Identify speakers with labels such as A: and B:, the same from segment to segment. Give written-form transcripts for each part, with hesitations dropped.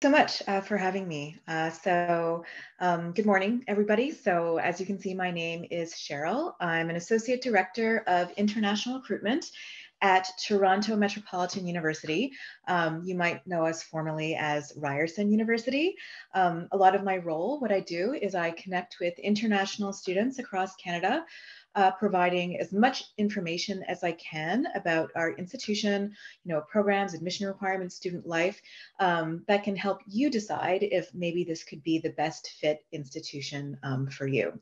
A: So much for having me. Good morning, everybody. So as you can see, my name is Cheryl. I'm an Associate Director of International Recruitment at Toronto Metropolitan University. You might know us formally as Ryerson University. A lot of my role, what I do is I connect with international students across Canada, providing as much information as I can about our institution, programs, admission requirements, student life, that can help you decide if maybe this could be the best fit institution for you.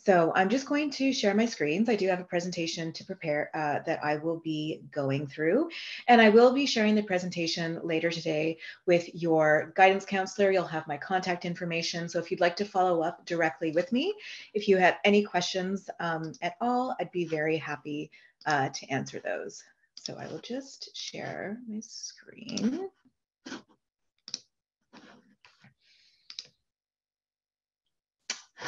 A: So I'm just going to share my screens. I do have a presentation to prepare that I will be going through, and I will be sharing the presentation later today with your guidance counselor. You'll have my contact information. So if you'd like to follow up directly with me, if you have any questions at all, I'd be very happy to answer those. So I will just share my screen.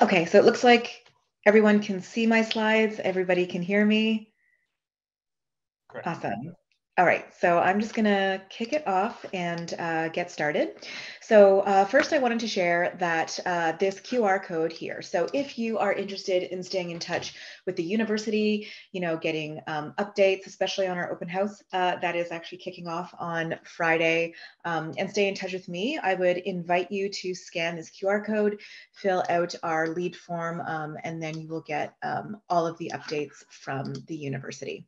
A: Okay, so it looks like everyone can see my slides. Everybody can hear me. Correct. Awesome. All right, so I'm just gonna kick it off and get started. So first I wanted to share that this QR code here. So if you are interested in staying in touch with the university, getting updates, especially on our open house that is actually kicking off on Friday, and stay in touch with me, I would invite you to scan this QR code, fill out our lead form, and then you will get all of the updates from the university.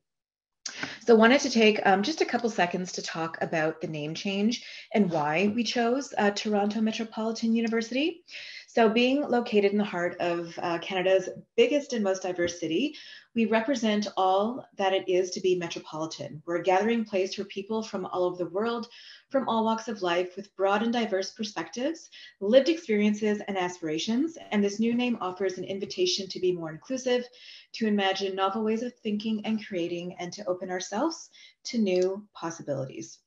A: So I wanted to take just a couple seconds to talk about the name change and why we chose Toronto Metropolitan University. So being located in the heart of Canada's biggest and most diverse city, we represent all that it is to be metropolitan. We're a gathering place for people from all over the world, from all walks of life, with broad and diverse perspectives, lived experiences, and aspirations. And this new name offers an invitation to be more inclusive, to imagine novel ways of thinking and creating, and to open ourselves to new possibilities.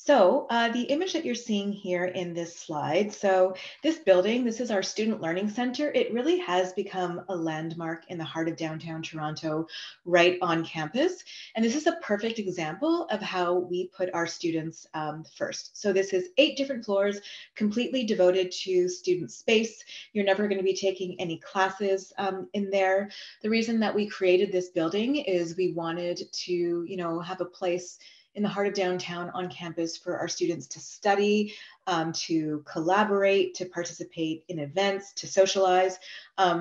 A: So the image that you're seeing here in this slide, so this building, this is our Student Learning Center. It really has become a landmark in the heart of downtown Toronto, right on campus. And this is a perfect example of how we put our students first. So this is 8 different floors, completely devoted to student space. You're never going to be taking any classes in there. The reason that we created this building is we wanted to, have a place in the heart of downtown on campus for our students to study, to collaborate, to participate in events, to socialize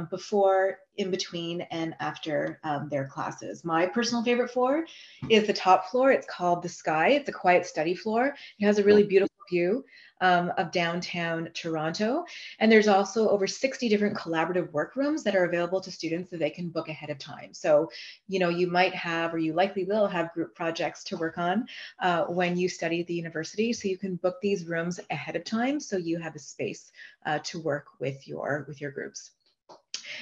A: before, in between, and after their classes. My personal favorite floor is the top floor. It's called The Sky. It's a quiet study floor. It has a really beautiful view of downtown Toronto. And there's also over 60 different collaborative workrooms that are available to students that they can book ahead of time. So, you might have, or you likely will have, group projects to work on when you study at the university. So you can book these rooms ahead of time so you have a space to work with your groups.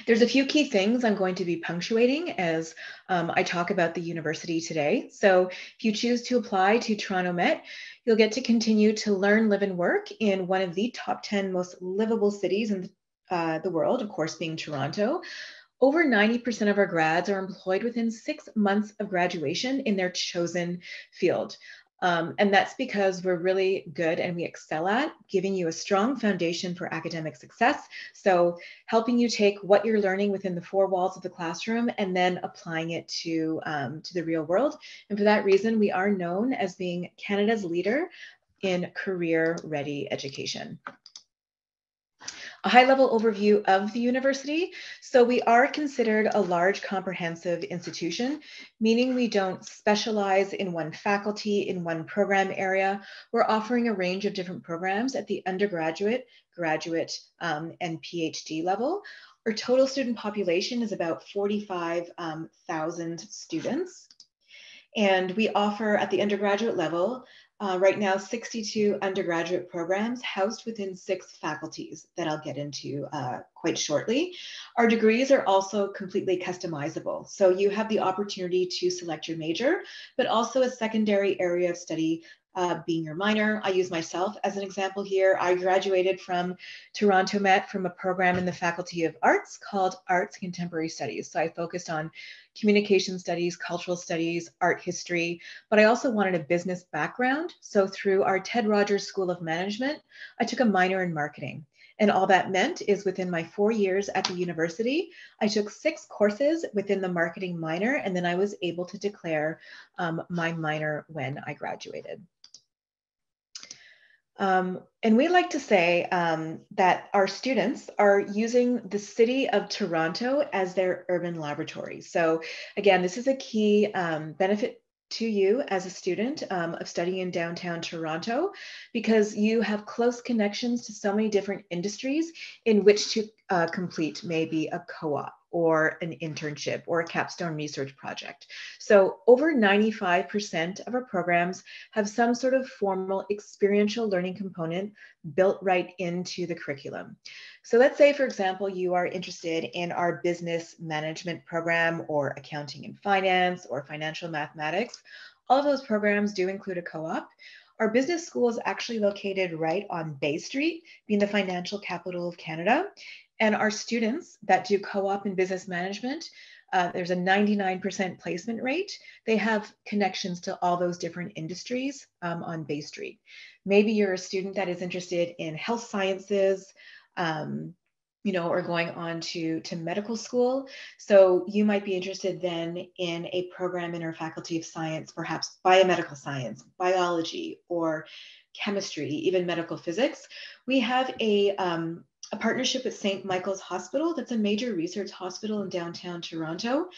A: There's a few key things I'm going to be punctuating as I talk about the university today. So if you choose to apply to Toronto Met, you'll get to continue to learn, live, and work in one of the top 10 most livable cities in the world, of course, being Toronto. Over 90% of our grads are employed within 6 months of graduation in their chosen field. And that's because we're really good and we excel at giving you a strong foundation for academic success. So helping you take what you're learning within the 4 walls of the classroom and then applying it to the real world. And for that reason, we are known as being Canada's leader in career-ready education. A high-level overview of the university. So we are considered a large comprehensive institution, meaning we don't specialize in one faculty, in one program area. We're offering a range of different programs at the undergraduate, graduate, and PhD level. Our total student population is about 45,000 students. And we offer at the undergraduate level right now 62 undergraduate programs housed within 6 faculties that I'll get into quite shortly. Our degrees are also completely customizable. So you have the opportunity to select your major, but also a secondary area of study being your minor. I use myself as an example here. I graduated from Toronto Met from a program in the Faculty of Arts called Arts Contemporary Studies. So I focused on communication studies, cultural studies, art history, but I also wanted a business background. So through our Ted Rogers School of Management, I took a minor in marketing. And all that meant is within my 4 years at the university, I took 6 courses within the marketing minor, and then I was able to declare my minor when I graduated. And we like to say that our students are using the city of Toronto as their urban laboratory. So again, this is a key benefit to you as a student of studying in downtown Toronto, because you have close connections to so many different industries in which to complete maybe a co-op or an internship or a capstone research project. So over 95% of our programs have some sort of formal experiential learning component built right into the curriculum. So let's say, for example, you are interested in our business management program or accounting and finance or financial mathematics. All of those programs do include a co-op. Our business school is actually located right on Bay Street, being the financial capital of Canada. And our students that do co-op in business management, there's a 99% placement rate. They have connections to all those different industries on Bay Street. Maybe you're a student that is interested in health sciences, or going on to medical school. So you might be interested then in a program in our Faculty of Science, perhaps biomedical science, biology, or chemistry, even medical physics. We have a partnership with St. Michael's Hospital. That's a major research hospital in downtown Toronto.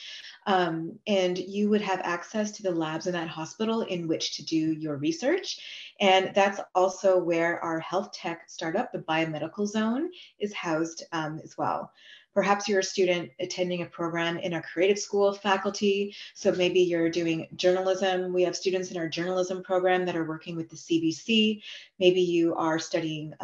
A: And you would have access to the labs in that hospital in which to do your research. And that's also where our health tech startup, the Biomedical Zone, is housed as well. Perhaps you're a student attending a program in our creative school faculty. So maybe you're doing journalism. We have students in our journalism program that are working with the CBC. Maybe you are studying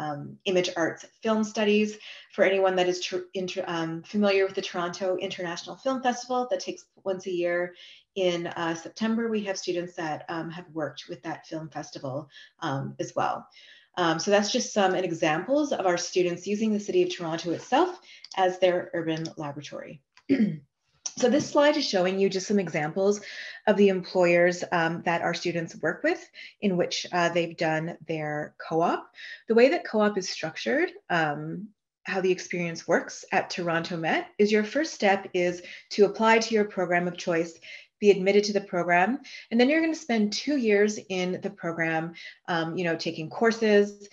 A: image arts film studies. For anyone that is familiar with the Toronto International Film Festival that takes once a year in September, we have students that have worked with that film festival as well. So that's just some examples of our students using the City of Toronto itself as their urban laboratory. So this slide is showing you just some examples of the employers that our students work with in which they've done their co-op. The way that co-op is structured, how the experience works at Toronto Met is your first step is to apply to your program of choice, be admitted to the program, and then you're going to spend 2 years in the program, taking courses.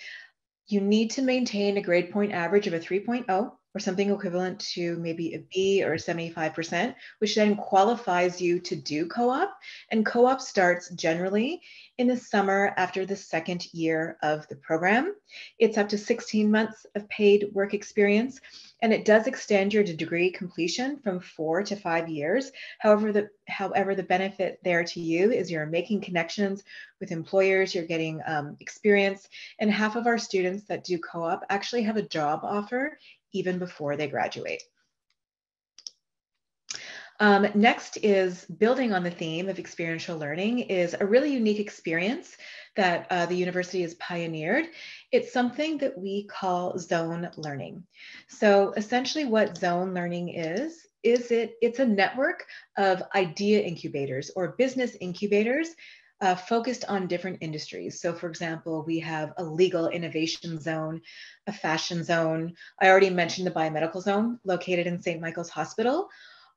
A: You need to maintain a grade point average of a 3.0 or something equivalent to maybe a B or 75%, which then qualifies you to do co-op. And co-op starts generally in the summer after the 2nd year of the program. It's up to 16 months of paid work experience, and it does extend your degree completion from 4 to 5 years. However, the benefit there to you is you're making connections with employers, you're getting experience, and half of our students that do co-op actually have a job offer even before they graduate. Next is building on the theme of experiential learning is a really unique experience that the university has pioneered. It's something that we call zone learning. So essentially what zone learning is it's a network of idea incubators or business incubators focused on different industries. So for example, we have a legal innovation zone, a fashion zone. I already mentioned the biomedical zone located in St. Michael's Hospital.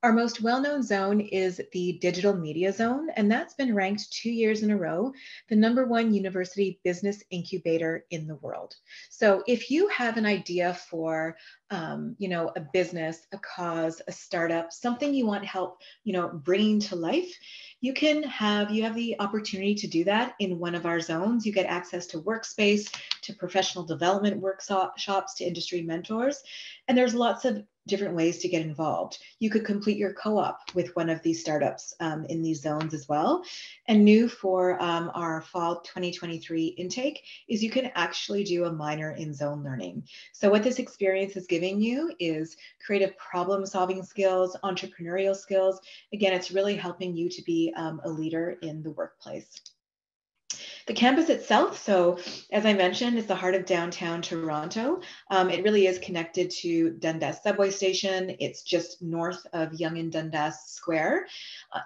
A: Our most well-known zone is the digital media zone, and that's been ranked 2 years in a row, the #1 university business incubator in the world. So if you have an idea for, a business, a cause, a startup, something you want help, bringing to life, you have the opportunity to do that in one of our zones. You get access to workspace, to professional development workshops, to industry mentors, and there's lots of different ways to get involved. You could complete your co-op with one of these startups in these zones as well. And new for our fall 2023 intake is you can actually do a minor in zone learning. So what this experience is giving you is creative problem solving skills, entrepreneurial skills. Again, it's really helping you to be a leader in the workplace. The campus itself, so as I mentioned, it's the heart of downtown Toronto. It really is connected to Dundas subway station. It's just north of Yonge and Dundas Square.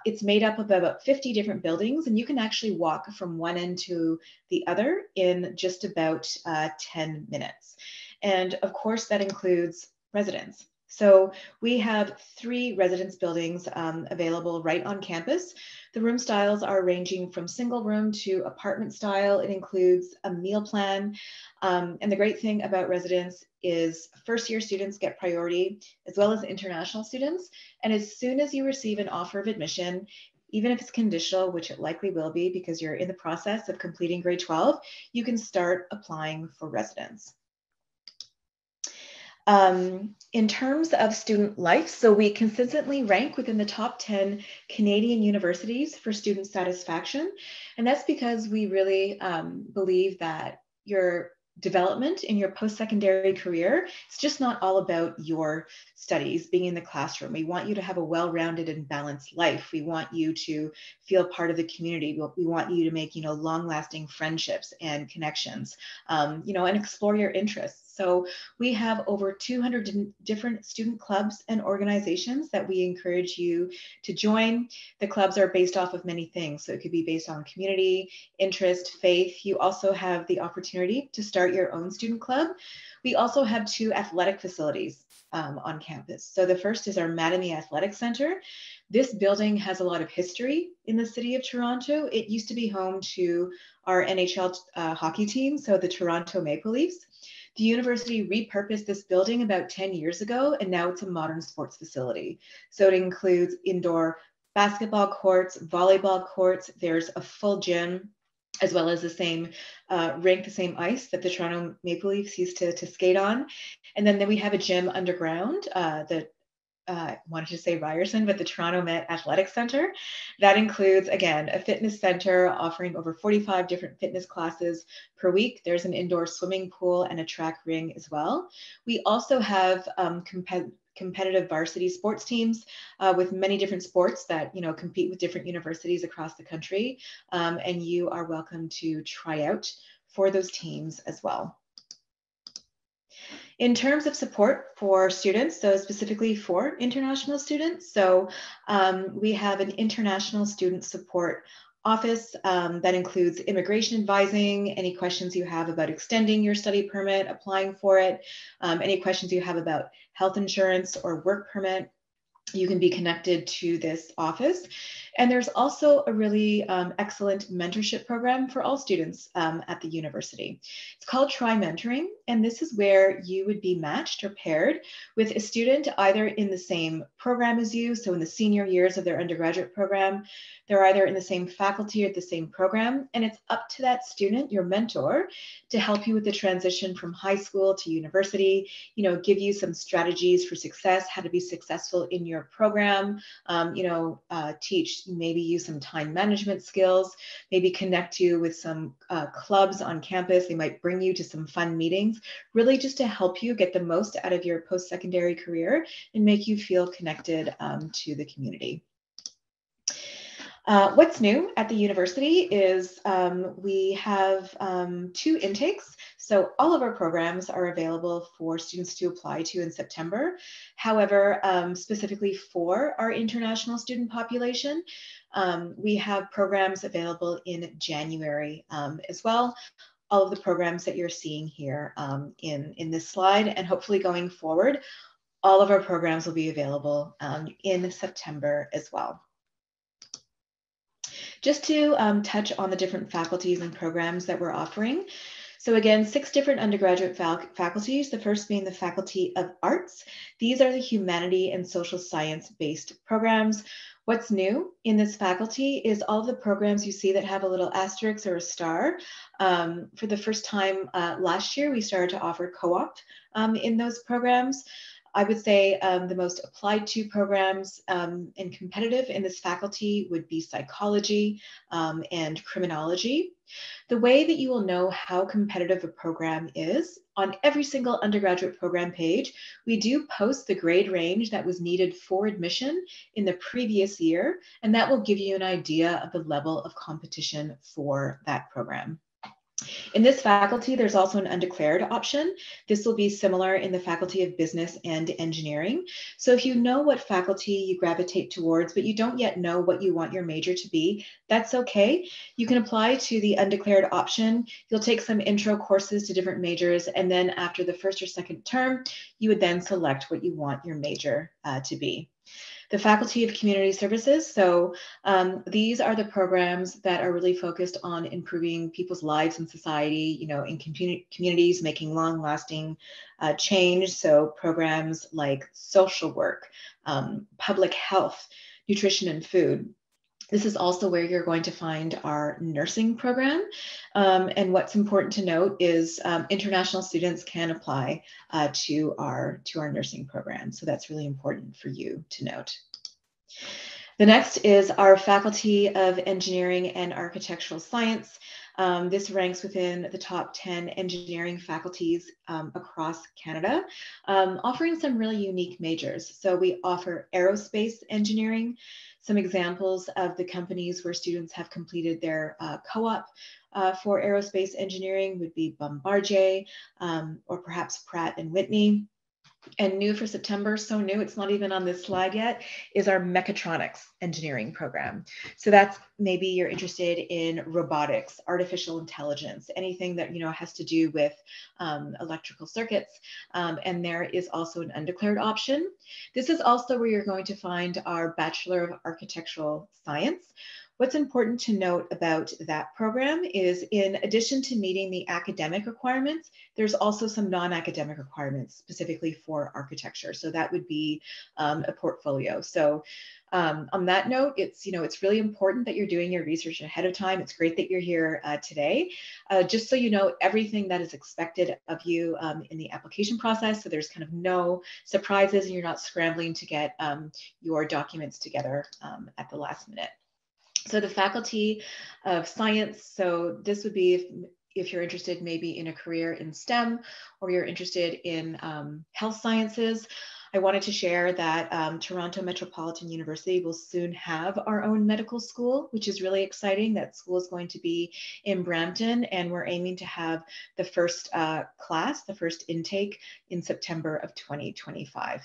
A: It's made up of about 50 different buildings, and you can actually walk from one end to the other in just about 10 minutes. And of course, that includes residence. So we have 3 residence buildings available right on campus. The room styles are ranging from single room to apartment style. It includes a meal plan. And the great thing about residence is first year students get priority as well as international students. And as soon as you receive an offer of admission, even if it's conditional, which it likely will be because you're in the process of completing grade 12, you can start applying for residence. In terms of student life, so we consistently rank within the top 10 Canadian universities for student satisfaction. And that's because we really believe that your development in your post-secondary career, it's just not all about your studies, being in the classroom. We want you to have a well-rounded and balanced life. We want you to feel part of the community. We want you to make, long-lasting friendships and connections, and explore your interests. So we have over 200 different student clubs and organizations that we encourage you to join. The clubs are based off of many things. So it could be based on community, interest, faith. You also have the opportunity to start your own student club. We also have 2 athletic facilities on campus. So the first is our Mattamy Athletic Center. This building has a lot of history in the city of Toronto. It used to be home to our NHL hockey team, so the Toronto Maple Leafs. The university repurposed this building about 10 years ago, and now it's a modern sports facility. So it includes indoor basketball courts, volleyball courts. There's a full gym, as well as the same rink, the same ice that the Toronto Maple Leafs used to skate on. And then we have a gym underground I wanted to say Ryerson, but the Toronto Met Athletic Center. That includes, again, a fitness center offering over 45 different fitness classes per week. There's an indoor swimming pool and a track ring as well. We also have competitive varsity sports teams with many different sports that compete with different universities across the country. And you are welcome to try out for those teams as well. In terms of support for students, so specifically for international students, so we have an international student support office that includes immigration advising, any questions you have about extending your study permit, applying for it, any questions you have about health insurance or work permit, you can be connected to this office. And there's also a really excellent mentorship program for all students at the university. It's called Try Mentoring, and this is where you would be matched or paired with a student either in the same program as you, so in the senior years of their undergraduate program, they're either in the same faculty or the same program, and it's up to that student, your mentor, to help you with the transition from high school to university, give you some strategies for success, how to be successful in your program, teach, maybe use some time management skills, maybe connect you with some clubs on campus. They might bring you to some fun meetings, really just to help you get the most out of your post-secondary career and make you feel connected to the community. What's new at the university is we have 2 intakes. So all of our programs are available for students to apply to in September. However, specifically for our international student population, we have programs available in January as well. All of the programs that you're seeing here in this slide, and hopefully going forward, all of our programs will be available in September as well. Just to touch on the different faculties and programs that we're offering. So again, 6 different undergraduate faculties, the first being the Faculty of Arts. These are the humanity and social science-based programs. What's new in this faculty is all of the programs you see that have a little asterisk or a star. For the first time last year, we started to offer co-op in those programs. I would say the most applied to programs and competitive in this faculty would be psychology and criminology. The way that you will know how competitive a program is, on every single undergraduate program page, we do post the grade range that was needed for admission in the previous year, and that will give you an idea of the level of competition for that program. In this faculty, there's also an undeclared option. This will be similar in the Faculty of Business and Engineering. So if you know what faculty you gravitate towards, but you don't yet know what you want your major to be, that's okay. You can apply to the undeclared option. You'll take some intro courses to different majors, and then after the first or second term, you would then select what you want your major to be. The Faculty of Community Services. So these are the programs that are really focused on improving people's lives in society, you know, in communities, making long-lasting change. So programs like social work, public health, nutrition and food. This is also where you're going to find our nursing program. And what's important to note is international students can apply to our nursing program. So that's really important for you to note. The next is our Faculty of Engineering and Architectural Science. This ranks within the top 10 engineering faculties across Canada, offering some really unique majors. So we offer aerospace engineering. Some examples of the companies where students have completed their co-op for aerospace engineering would be Bombardier or perhaps Pratt & Whitney. And new for September, so new, it's not even on this slide yet, is our mechatronics engineering program. So that's maybe you're interested in robotics, artificial intelligence, anything that, you know, has to do with electrical circuits. And there is also an undeclared option. This is also where you're going to find our Bachelor of Architectural Science. What's important to note about that program is, in addition to meeting the academic requirements, there's also some non-academic requirements specifically for architecture. So that would be a portfolio. So on that note, it's really important that you're doing your research ahead of time. It's great that you're here today, just so you know everything that is expected of you in the application process. So there's kind of no surprises and you're not scrambling to get your documents together at the last minute. So the Faculty of Science, so this would be if you're interested maybe in a career in STEM or you're interested in health sciences. I wanted to share that Toronto Metropolitan University will soon have our own medical school, which is really exciting. That school is going to be in Brampton, and we're aiming to have the first class, the first intake in September of 2025.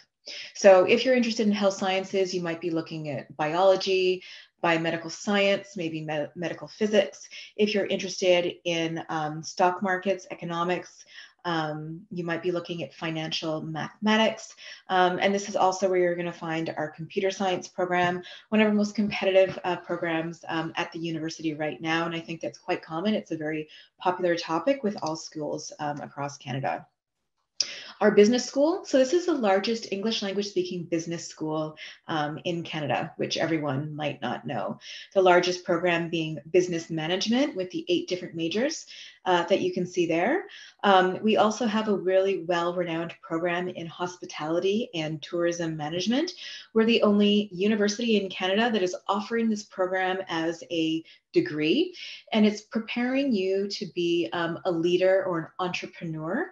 A: So if you're interested in health sciences, you might be looking at biology, biomedical science, maybe medical physics. If you're interested in stock markets, economics, you might be looking at financial mathematics. And this is also where you're going to find our computer science program, one of our most competitive programs at the university right now. And I think that's quite common. It's a very popular topic with all schools across Canada. Our business school, so this is the largest English language speaking business school in Canada, which everyone might not know. The largest program being business management with the 8 different majors that you can see there. We also have a really well-renowned program in hospitality and tourism management. We're the only university in Canada that is offering this program as a degree, and it's preparing you to be a leader or an entrepreneur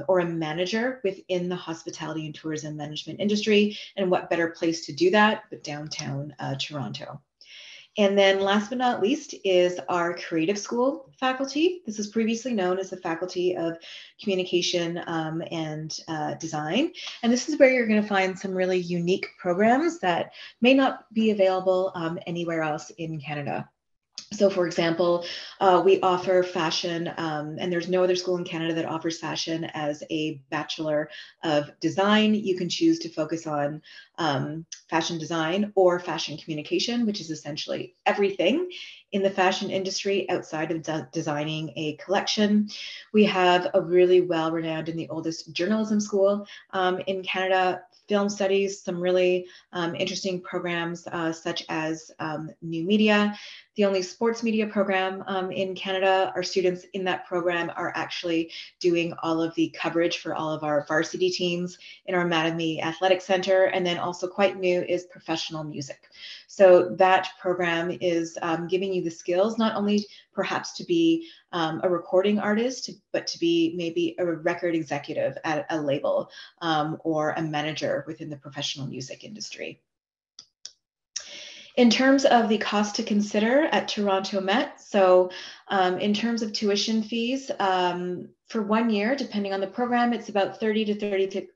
A: or a manager within the hospitality and tourism management industry. And what better place to do that but downtown Toronto. And then last but not least is our creative school faculty. This was previously known as the Faculty of Communication and Design. And this is where you're going to find some really unique programs that may not be available anywhere else in Canada. So for example, we offer fashion, and there's no other school in Canada that offers fashion as a Bachelor of Design. You can choose to focus on fashion design or fashion communication, which is essentially everything in the fashion industry outside of designing a collection. We have a really well-renowned and the oldest journalism school in Canada, film studies, some really interesting programs such as new media. The only sports media program in Canada. Our students in that program are actually doing all of the coverage for all of our varsity teams in our Mattamy Athletic Center. And then also quite new is professional music. So that program is giving you the skills, not only perhaps to be a recording artist, but to be maybe a record executive at a label or a manager within the professional music industry. In terms of the cost to consider at Toronto Met, so in terms of tuition fees, for 1 year, depending on the program, it's about $30,000 to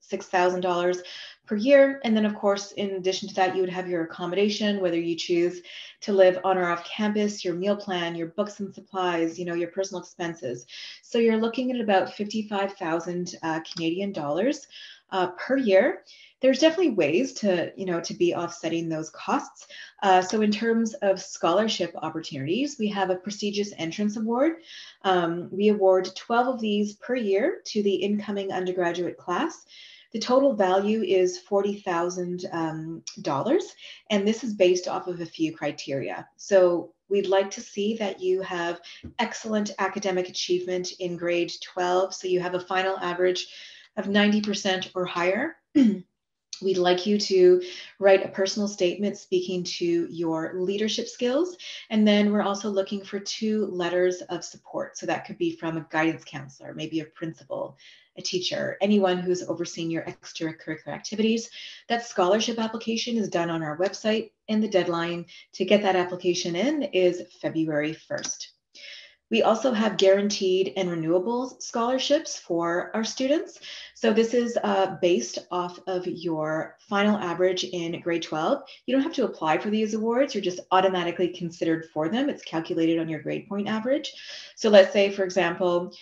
A: $36,000 per year. And then, of course, in addition to that, you would have your accommodation, whether you choose to live on or off campus, your meal plan, your books and supplies, your personal expenses. So you're looking at about 55,000 Canadian dollars per year. There's definitely ways to be offsetting those costs. So in terms of scholarship opportunities, we have a prestigious entrance award. We award 12 of these per year to the incoming undergraduate class. The total value is $40,000, and this is based off of a few criteria. So we'd like to see that you have excellent academic achievement in grade 12, so you have a final average of 90% or higher. We'd like you to write a personal statement speaking to your leadership skills. And then we're also looking for 2 letters of support. So that could be from a guidance counselor, maybe a principal, a teacher, anyone who's overseeing your extracurricular activities. That scholarship application is done on our website, and the deadline to get that application in is February 1st. We also have guaranteed and renewable scholarships for our students. So this is based off of your final average in grade 12. You don't have to apply for these awards. You're just automatically considered for them. It's calculated on your grade point average. So let's say, for example,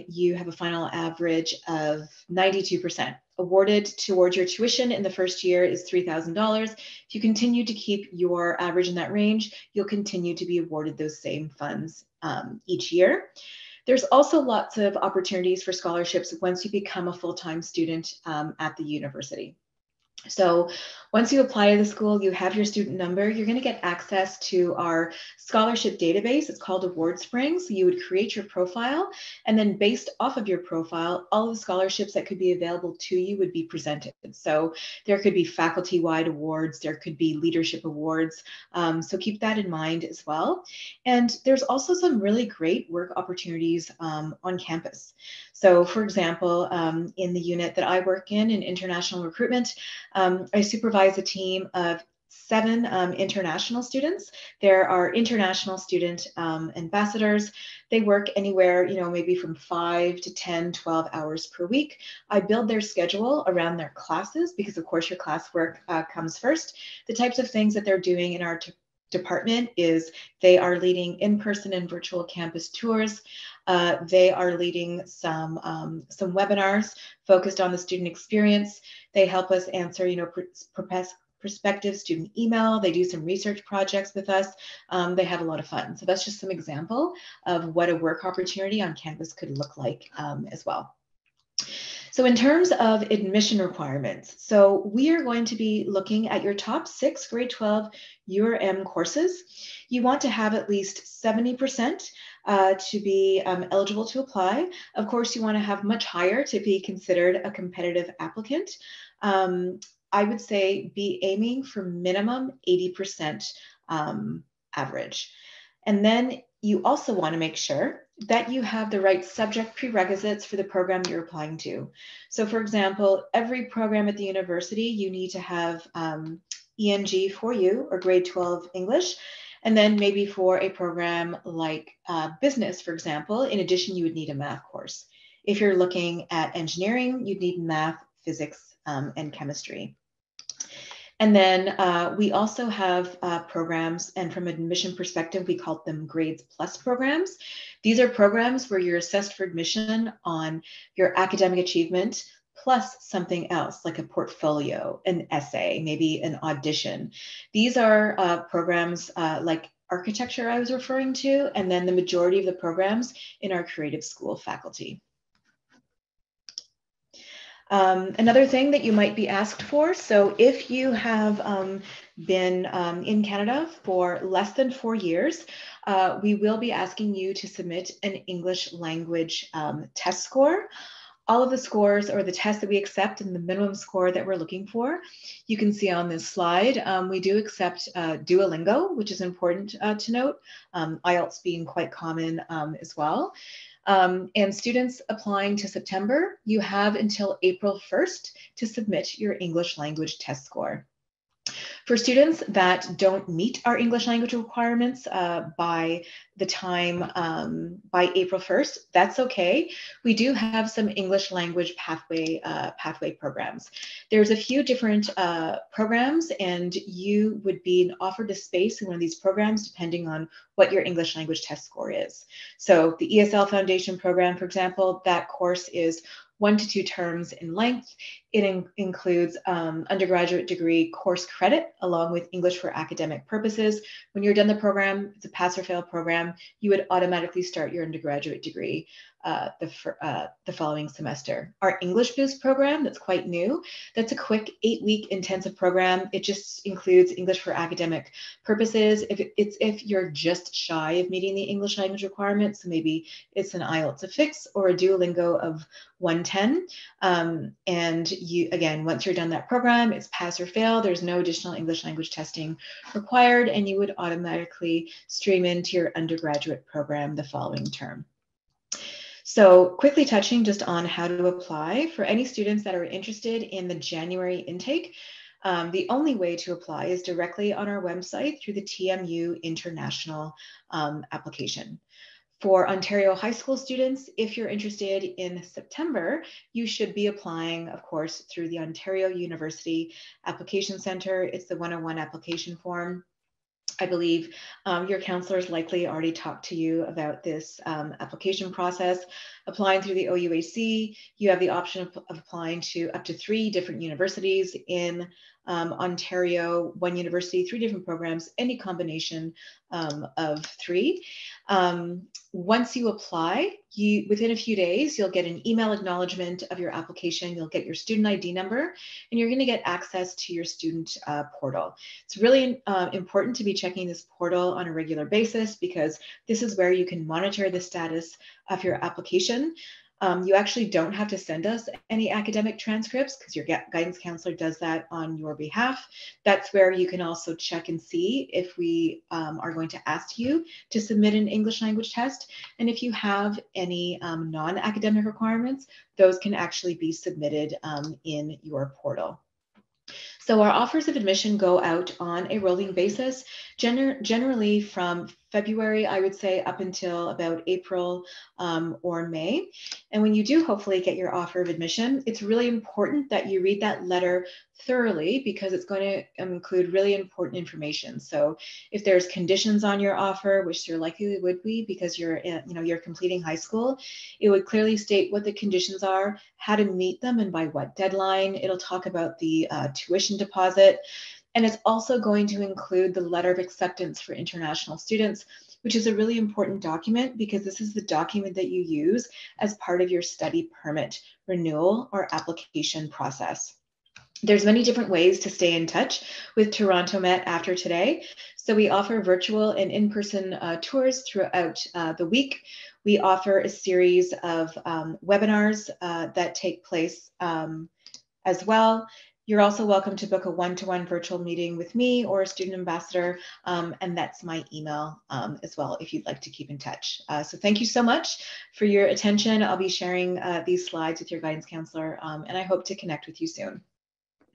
A: you have a final average of 92%. Awarded towards your tuition in the first year is $3,000. If you continue to keep your average in that range, you'll continue to be awarded those same funds each year. There's also lots of opportunities for scholarships once you become a full-time student at the university. So once you apply to the school, you have your student number, you're going to get access to our scholarship database. It's called Award Spring. So you would create your profile, and then based off of your profile, all of the scholarships that could be available to you would be presented. So there could be faculty-wide awards, there could be leadership awards. So keep that in mind as well. And there's also some really great work opportunities on campus. So for example, in the unit that I work in international recruitment, I supervise a team of 7 international students. There are international student ambassadors. They work anywhere, maybe from 5 to 10, 12 hours per week. I build their schedule around their classes because, of course, your classwork comes first. The types of things that they're doing in our department is they are leading in-person and virtual campus tours. They are leading some webinars focused on the student experience. They help us answer, prospective student email. They do some research projects with us. They have a lot of fun. So that's just some example of what a work opportunity on campus could look like as well. So in terms of admission requirements, so we are going to be looking at your top 6 grade 12 URM courses. You want to have at least 70% to be eligible to apply. Of course, you want to have much higher to be considered a competitive applicant. I would say be aiming for minimum 80% average. And then you also want to make sure that you have the right subject prerequisites for the program you're applying to. So for example, every program at the university, you need to have ENG for you, or grade 12 English. And then maybe for a program like business, for example, in addition, you would need a math course. If you're looking at engineering, you'd need math, physics, and chemistry. And then we also have programs, and from an admission perspective, we call them Grades Plus programs. These are programs where you're assessed for admission on your academic achievement, plus something else like a portfolio, an essay, maybe an audition. These are programs like architecture I was referring to, and then the majority of the programs in our creative school faculty. Another thing that you might be asked for, so if you have been in Canada for less than 4 years, we will be asking you to submit an English language test score. All of the scores or the tests that we accept and the minimum score that we're looking for, you can see on this slide. We do accept Duolingo, which is important to note, IELTS being quite common as well. And students applying to September, you have until April 1st to submit your English language test score. For students that don't meet our English language requirements by the time, by April 1st, that's okay. We do have some English language pathway programs. There's a few different programs, and you would be offered a space in one of these programs depending on what your English language test score is. So the ESL Foundation program, for example, that course is 1 to 2 terms in length. It includes undergraduate degree course credit along with English for academic purposes. When you're done the program, it's a pass or fail program, you would automatically start your undergraduate degree the following semester. Our English Boost program, that's quite new, that's a quick 8-week intensive program. It just includes English for academic purposes. If you're just shy of meeting the English language requirements, so maybe it's an IELTS of 6 or a Duolingo of 110. And you, again, once you're done that program, it's pass or fail. There's no additional English language testing required, and you would automatically stream into your undergraduate program the following term. So quickly touching just on how to apply for any students that are interested in the January intake. The only way to apply is directly on our website through the TMU International application. For Ontario high school students, if you're interested in September, you should be applying, of course, through the Ontario University Application Center. It's the 101 application form. I believe your counselors likely already talked to you about this application process. Applying through the OUAC, you have the option of applying to up to 3 different universities in Ontario, 1 university, 3 different programs, any combination of 3. Once you apply, within a few days, you'll get an email acknowledgement of your application. You'll get your student ID number, and you're going to get access to your student portal. It's really important to be checking this portal on a regular basis because this is where you can monitor the status of your application. You actually don't have to send us any academic transcripts because your guidance counselor does that on your behalf. That's where you can also check and see if we are going to ask you to submit an English language test. And if you have any non-academic requirements, those can actually be submitted in your portal. So our offers of admission go out on a rolling basis, generally from February, I would say, up until about April or May. And when you do hopefully get your offer of admission, it's really important that you read that letter thoroughly because it's going to include really important information. So if there's conditions on your offer, which there likely would be because you're completing high school, it would clearly state what the conditions are, how to meet them, and by what deadline. It'll talk about the tuition deposit. And it's also going to include the letter of acceptance for international students, which is a really important document because this is the document that you use as part of your study permit renewal or application process. There's many different ways to stay in touch with Toronto Met after today. So we offer virtual and in-person tours throughout the week. We offer a series of webinars that take place as well. You're also welcome to book a one-to-one virtual meeting with me or a student ambassador, and that's my email as well if you'd like to keep in touch. So thank you so much for your attention. I'll be sharing these slides with your guidance counselor, and I hope to connect with you soon.